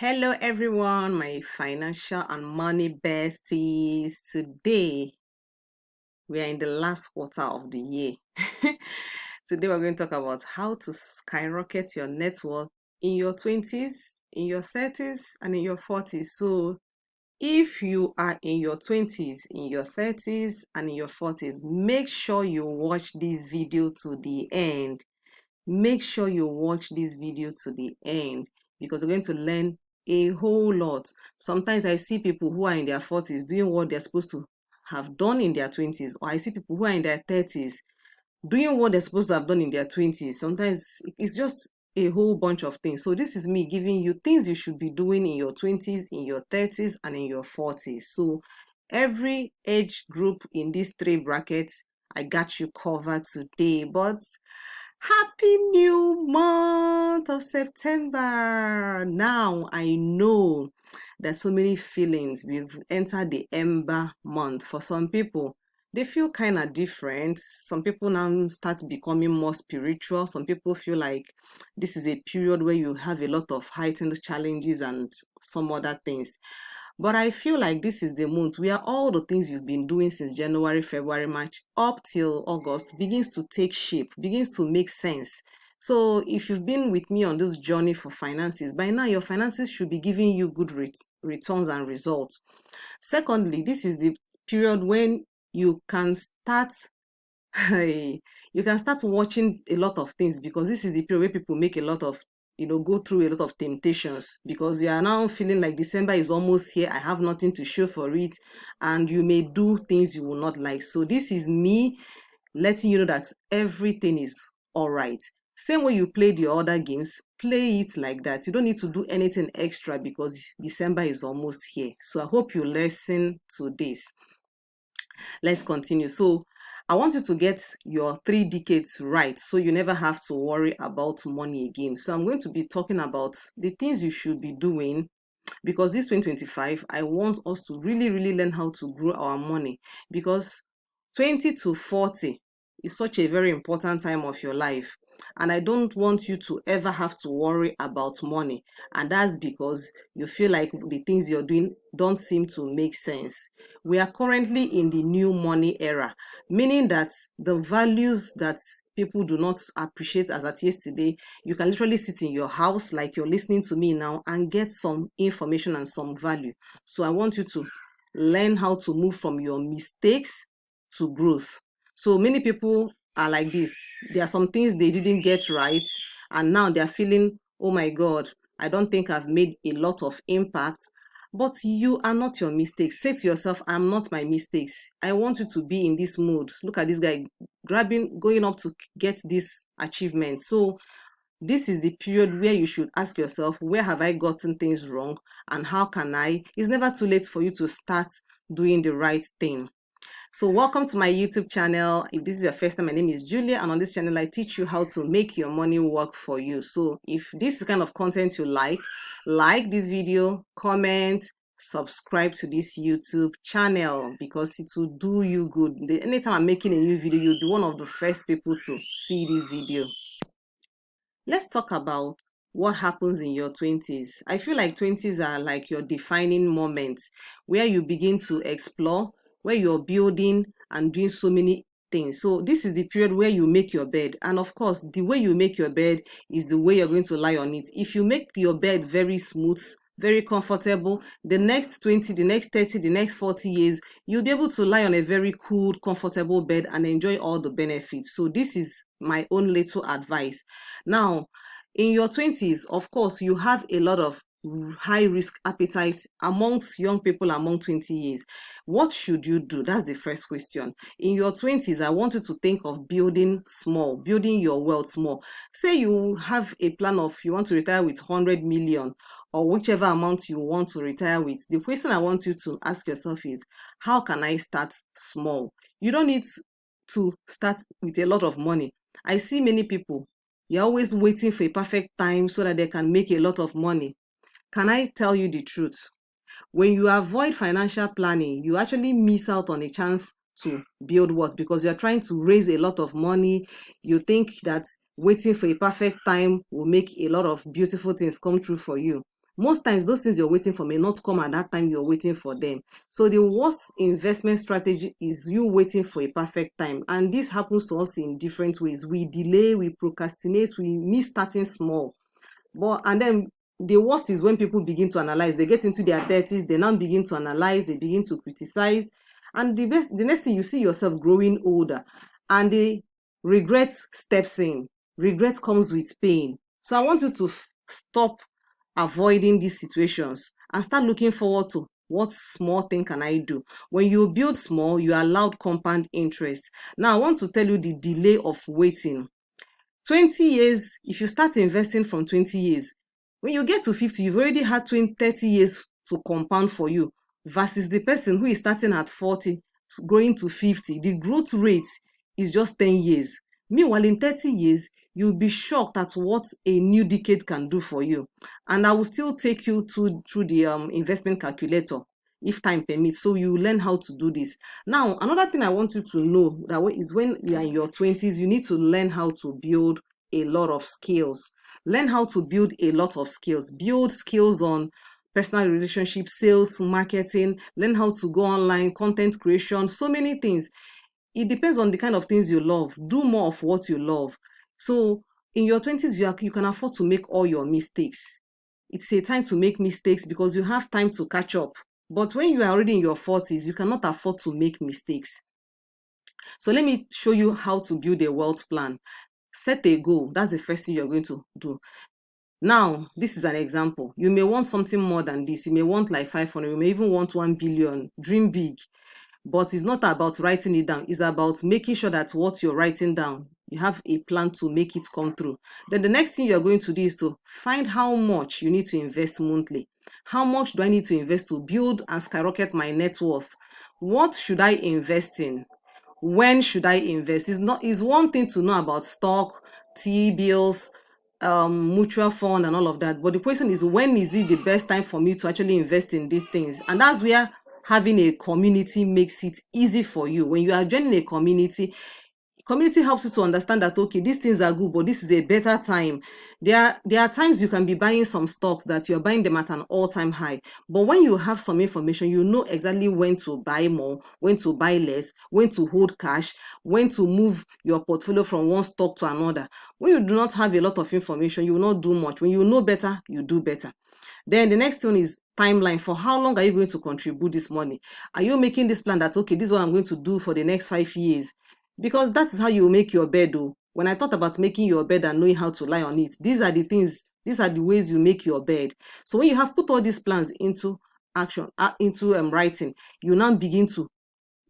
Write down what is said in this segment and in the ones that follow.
Hello, everyone, my financial and money besties. Today, we are in the last quarter of the year. Today, we're going to talk about how to skyrocket your net worth in your 20s, in your 30s, and in your 40s. So, if you are in your 20s, in your 30s, and in your 40s, make sure you watch this video to the end. Make sure you watch this video to the end because you're going to learn a whole lot. Sometimes I see people who are in their 40s doing what they're supposed to have done in their 20s, or I see people who are in their 30s doing what they're supposed to have done in their 20s. Sometimes it's just a whole bunch of things. So this is me giving you things you should be doing in your 20s, in your 30s, and in your 40s. So every age group in these three brackets, I got you covered today. But happy new month of September. Now I know there's so many feelings. We've entered the Ember month. For some people, they feel kind of different. Some people now start becoming more spiritual. Some people feel like this is a period where you have a lot of heightened challenges and some other things. But I feel like this is the month where all the things you've been doing since January, February, March, up till August begins to take shape, begins to make sense. So if you've been with me on this journey for finances, by now your finances should be giving you good returns and results. Secondly, this is the period when you can start you can start watching a lot of things because this is the period where people make a lot of go through a lot of temptations because you are now feeling like December is almost here. I have nothing to show for it, and you may do things you will not like. So this is me letting you know that everything is all right. Same way you played your other games, play it like that. You don't need to do anything extra because December is almost here. So I hope you listen to this. Let's continue. So I want you to get your 3 decades right so you never have to worry about money again. So I'm going to be talking about the things you should be doing because this 2025, I want us to really, really learn how to grow our money because 20 to 40 is such a very important time of your life. And I don't want you to ever have to worry about money. And that's because you feel like the things you're doing don't seem to make sense. We are currently in the new money era, meaning that the values that people do not appreciate as at yesterday, you can literally sit in your house like you're listening to me now and get some information and some value. So I want you to learn how to move from your mistakes to growth. So many people are like this. There are some things they didn't get right, and now they're feeling, oh my God, I don't think I've made a lot of impact. But you are not your mistakes. Say to yourself, I'm not my mistakes. I want you to be in this mood. Look at this guy going up to get this achievement. So this is the period where you should ask yourself, where have I gotten things wrong and how can I? It's never too late for you to start doing the right thing. So welcome to my YouTube channel. If this is your first time, my name is Julia, and on this channel I teach you how to make your money work for you. So if this is the kind of content you like this video, comment, subscribe to this YouTube channel because it will do you good. Anytime I'm making a new video, you'll be one of the first people to see this video. Let's talk about what happens in your 20s. I feel like 20s are like your defining moments where you begin to explore, where you're building and doing so many things. So this is the period where you make your bed. And of course, the way you make your bed is the way you're going to lie on it. If you make your bed very smooth, very comfortable, the next 20, the next 30, the next 40 years, you'll be able to lie on a very cool, comfortable bed and enjoy all the benefits. So this is my own little advice. Now, in your 20s, of course, you have a lot of high risk appetite amongst young people among 20 years. What should you do? That's the first question. In your 20s, I want you to think of building small, building your wealth small. Say you have a plan of you want to retire with 100 million or whichever amount you want to retire with. The question I want you to ask yourself is, how can I start small? You don't need to start with a lot of money. I see many people, you're always waiting for a perfect time so that they can make a lot of money. Can I tell you the truth? When you avoid financial planning, you actually miss out on a chance to build wealth because you're trying to raise a lot of money. You think that waiting for a perfect time will make a lot of beautiful things come true for you. most times those things you're waiting for may not come at that time you're waiting for them. So the worst investment strategy is you waiting for a perfect time. And this happens to us in different ways. We delay, we procrastinate, we miss starting small. And then the worst is when people begin to analyze. They get into their 30s, they now begin to analyze, they begin to criticize. And the next thing, you see yourself growing older, and the regret steps in. Regret comes with pain. So I want you to stop avoiding these situations and start looking forward to what small thing can I do. When you build small, you are allowed compound interest. Now I want to tell you the delay of waiting. 20 years, if you start investing from 20 years, when you get to 50, you've already had 30 years to compound for you, versus the person who is starting at 40, growing to 50. The growth rate is just 10 years. Meanwhile, in 30 years, you'll be shocked at what a new decade can do for you. And I will still take you through the investment calculator if time permits, so you learn how to do this. Now, another thing I want you to know that is when you are in your 20s, you need to learn how to build a lot of skills. Learn how to build a lot of skills. Build skills on personal relationships, sales, marketing. Learn how to go online, content creation, so many things. It depends on the kind of things you love. Do more of what you love. So in your 20s, you can afford to make all your mistakes. It's a time to make mistakes because you have time to catch up. But when you are already in your 40s, you cannot afford to make mistakes. So let me show you how to build a wealth plan. Set a goal. That's the first thing you're going to do. Now, this is an example. You may want something more than this. You may want like 500. You may even want 1 billion. Dream big. But it's not about writing it down. It's about making sure that what you're writing down, you have a plan to make it come through. Then the next thing you're going to do is to find how much you need to invest monthly. How much do I need to invest to build and skyrocket my net worth? What should I invest in? When should I invest? It's one thing to know about stock, T-bills, mutual fund and all of that. But the question is, when is it the best time for me to actually invest in these things? And that's where having a community makes it easy for you. When you are joining a community helps you to understand that, okay, these things are good, but this is a better time. There are times you can be buying some stocks that you're buying them at an all-time high. But when you have some information, you know exactly when to buy more, when to buy less, when to hold cash, when to move your portfolio from one stock to another. When you do not have a lot of information, you will not do much. When you know better, you do better. Then the next one is timeline. For how long are you going to contribute this money? Are you making this plan that, okay, this is what I'm going to do for the next 5 years? Because that is how you make your bed. When I thought about making your bed and knowing how to lie on it, these are the ways you make your bed. So when you have put all these plans into action, into writing, you now begin to,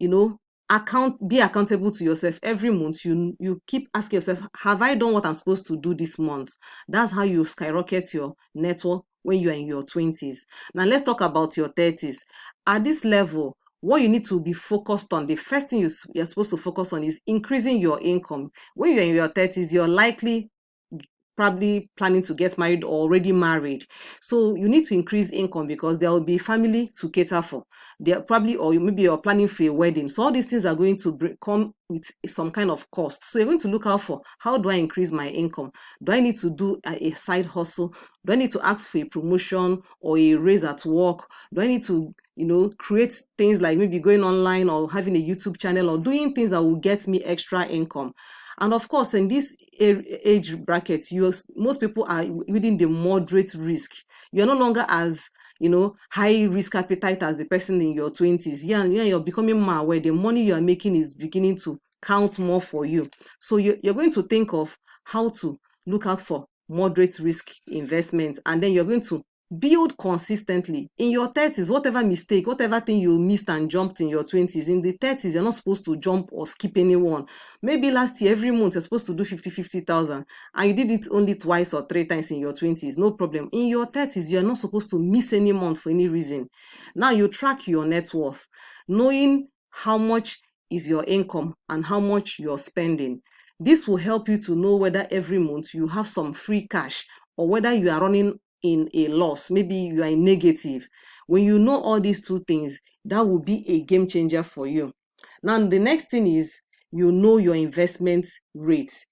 be accountable to yourself. Every month you keep asking yourself, have I done what I'm supposed to do this month? That's how you skyrocket your network when you're in your 20s. Now let's talk about your 30s. At this level, what you need to be focused on, the first thing you're supposed to focus on is increasing your income. When you're in your 30s, you're likely probably planning to get married or already married. So you need to increase income because there will be family to cater for. Or maybe you're planning for a wedding. So all these things are going to come with some kind of cost. So you're going to look out for, how do I increase my income? Do I need to do a side hustle? Do I need to ask for a promotion or a raise at work? Do I need to create things like maybe going online or having a YouTube channel or doing things that will get me extra income? And of course, in this age bracket, most people are within the moderate risk. You're no longer as high risk appetite as the person in your 20s. You're becoming more aware. The money you are making is beginning to count more for you. So you're going to think of how to look out for moderate risk investments, and then you're going to build consistently. In your 30s, whatever thing you missed and jumped in your 20s, in the 30s, you're not supposed to jump or skip anyone. Maybe last year, every month, you're supposed to do 50,000, and you did it only twice or 3 times in your 20s. No problem. In your 30s, you're not supposed to miss any month for any reason. Now you track your net worth, knowing how much is your income and how much you're spending. This will help you to know whether every month you have some free cash or whether you are running in a loss. Maybe you are in negative. When you know all these 2 things, that will be a game changer for you. Now, the next thing is you know your investment rate.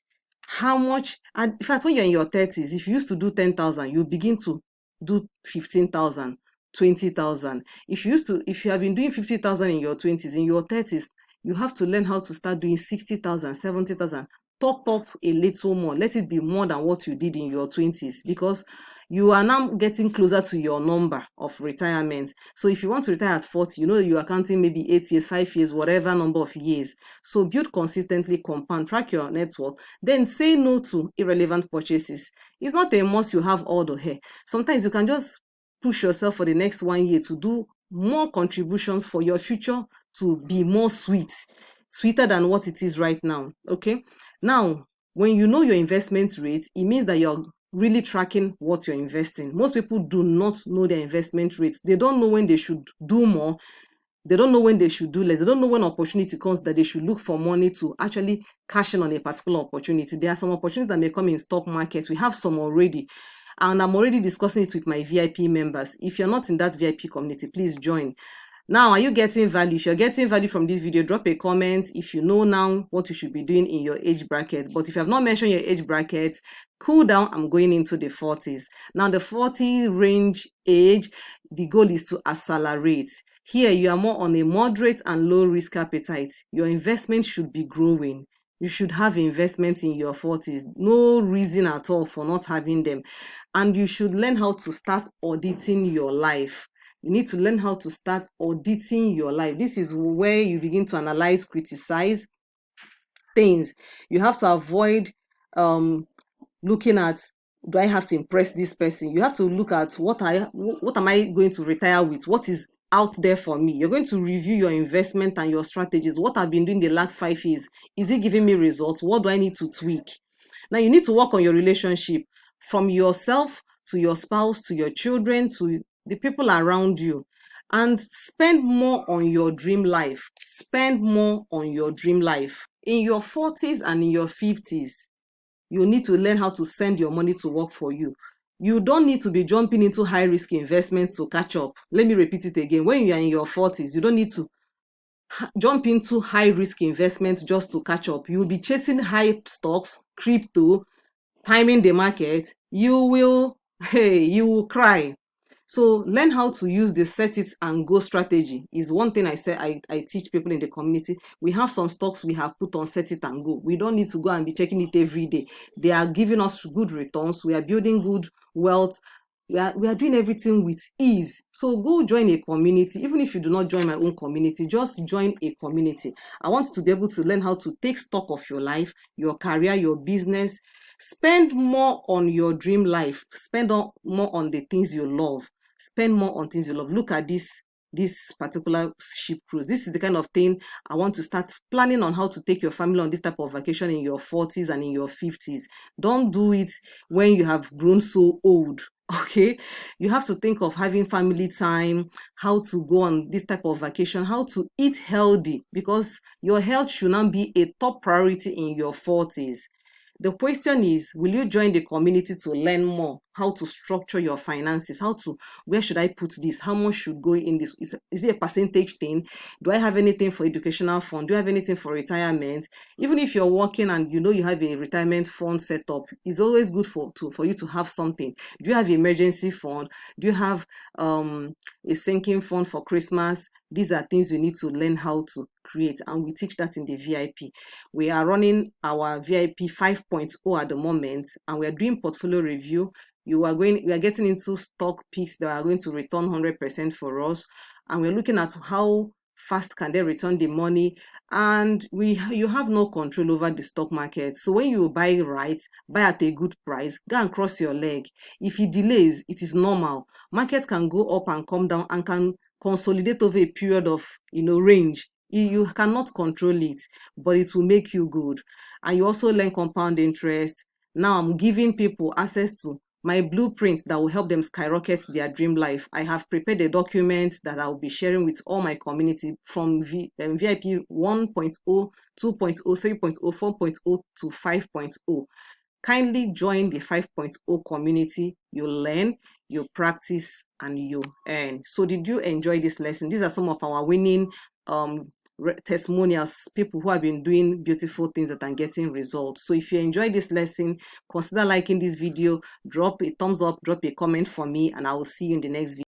How much, and in fact, when you're in your 30s, if you used to do 10,000, you begin to do 15,000, 20,000. If you have been doing 50,000 in your 20s, in your 30s, you have to learn how to start doing 60,000, 70,000. Top up a little more. Let it be more than what you did in your 20s, because you are now getting closer to your number of retirement. So if you want to retire at 40, you are counting maybe 8 years, 5 years, whatever number of years. So build consistently, compound, track your network, then say no to irrelevant purchases. It's not a must you have all the hair. Sometimes you can just push yourself for the next 1 year to do more contributions for your future to be more sweeter than what it is right now. Okay. Now, when you know your investment rate, it means that you're really tracking what you're investing. Most people do not know their investment rates. They don't know when they should do more. They don't know when they should do less. They don't know when opportunity comes that they should look for money to actually cash in on a particular opportunity. There are some opportunities that may come in stock markets. We have some already. And I'm already discussing it with my VIP members. If you're not in that VIP community, please join. Now, are you getting value? If you're getting value from this video, drop a comment if you know now what you should be doing in your age bracket. But if you have not mentioned your age bracket, cool down. I'm going into the 40s. Now, the 40 range age, the goal is to accelerate. Here, you are more on a moderate and low risk appetite. Your investment should be growing. You should have investments in your 40s. No reason at all for not having them. And you should learn how to start auditing your life. You need to learn how to start auditing your life. This is where you begin to analyze, criticize things. You have to avoid looking at, do I have to impress this person? You have to look at what am I going to retire with? What is out there for me? You're going to review your investment and your strategies. What I've been doing the last 5 years, is it giving me results? What do I need to tweak? Now you need to work on your relationship, from yourself to your spouse, to your children, to the people around you, and spend more on your dream life. Spend more on your dream life. In your 40s and in your 50s, you need to learn how to send your money to work for you. You don't need to be jumping into high risk investments to catch up. Let me repeat it again. When you are in your 40s, you don't need to jump into high risk investments just to catch up. You'll be chasing high stocks, crypto, timing the market. You will cry. So learn how to use the set it and go strategy is one thing I teach people in the community. We have some stocks we have put on set it and go. We don't need to go and be checking it every day. They are giving us good returns. We are building good wealth. We are doing everything with ease. So go join a community. Even if you do not join my own community, just join a community. I want you to be able to learn how to take stock of your life, your career, your business. Spend more on your dream life. Spend more on the things you love. Spend more on things you love. Look at this particular ship cruise. This is the kind of thing I want to start planning on, how to take your family on this type of vacation in your 40s and in your 50s. Don't do it when you have grown so old. Okay, you have to think of having family time, how to go on this type of vacation, how to eat healthy, because your health should not be a top priority in your 40s. The question is, will you join the community to learn more how to structure your finances? Where should I put this? How much should go in this? Is it a percentage thing? Do I have anything for educational fund? Do I have anything for retirement? Even if you're working and you have a retirement fund set up, it's always good for you to have something. Do you have emergency fund? Do you have a sinking fund for Christmas? These are things you need to learn how to create, and we teach that in the VIP. We are running our VIP 5.0 at the moment, and we are doing portfolio review. We are getting into stock picks that are going to return 100% for us, and we're looking at how fast can they return the money. And you have no control over the stock market. So when you buy at a good price, go and cross your leg. If it delays, it is normal. Market can go up and come down and can consolidate over a period of range. You cannot control it, but it will make you good. And you also learn compound interest. Now I'm giving people access to my blueprint that will help them skyrocket their dream life. I have prepared a document that I'll be sharing with all my community, from VIP 1.0, 2.0, 3.0, 4.0 to 5.0. Kindly join the 5.0 community. You learn, you practice, and you earn. So did you enjoy this lesson? These are some of our winning testimonials, people who have been doing beautiful things that are getting results. So if you enjoyed this lesson, consider liking this video, drop a thumbs up, drop a comment for me, and I will see you in the next video.